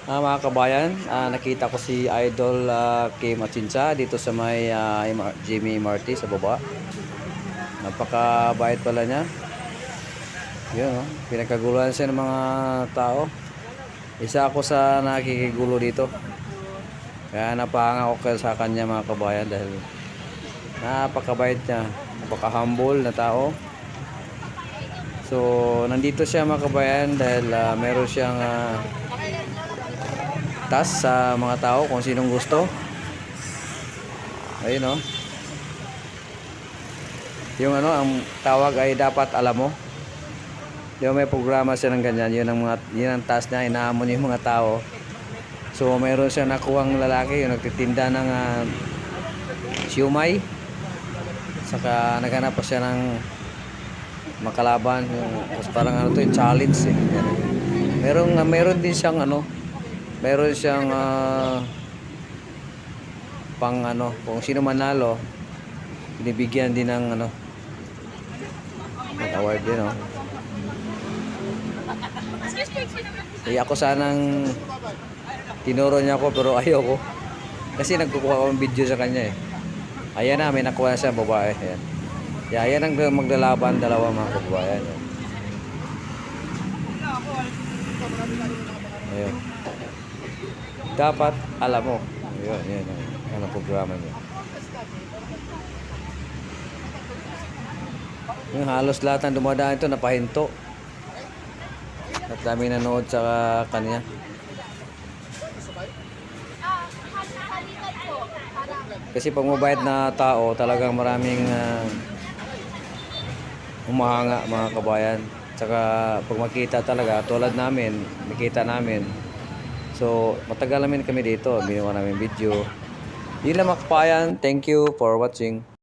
Mga kabayan, nakita ko si Idol Kim Atienza dito sa may Jimmy Marty sa baba. Napakabait pala niya. Yun, oh. Pinagkaguluhan siya ng mga tao. Isa ako sa nakikigulo dito. Kaya napahanga ako sa kanya mga kabayan dahil napakabait niya. Napaka-humble na tao. So, nandito siya mga kabayan dahil meron siyang task sa mga tao kung sinong gusto. Ayun, oh. Yung ang tawag ay dapat alam mo. Yung may programa siya ng ganyan, yun ang task niya, inaamon yung mga tao. So mayroon siya nakuhang lalaki, yung nagtitinda ng siumay. Saka naghanap pa siya ng makalaban, yung parang yung challenge eh. Meron din siyang meron siyang pang kung sino manalo, binibigyan din ng ng award din, oh. Kaya ako sanang tinuro niya ako pero ayoko. Kasi nagkukuha ako ng video sa kanya eh. Ayan na, may nakuha siya babae. Ayan. Ayan ang maglalaban, dalawa mga kababayan. Ayun. Dapat alam mo. Ayun, yan. Yan ang programa niya. Yung halos lahat ng dumadaan ito napahinto. At daming nanood sa kanya. Kasi pag mabait na tao, talagang maraming humahanga mga kabayan. Tsaka pag makita talaga, tulad namin, makita namin. So, matagal namin kami dito. Ginawa namin video. Yun lang mga kabayan. Thank you for watching.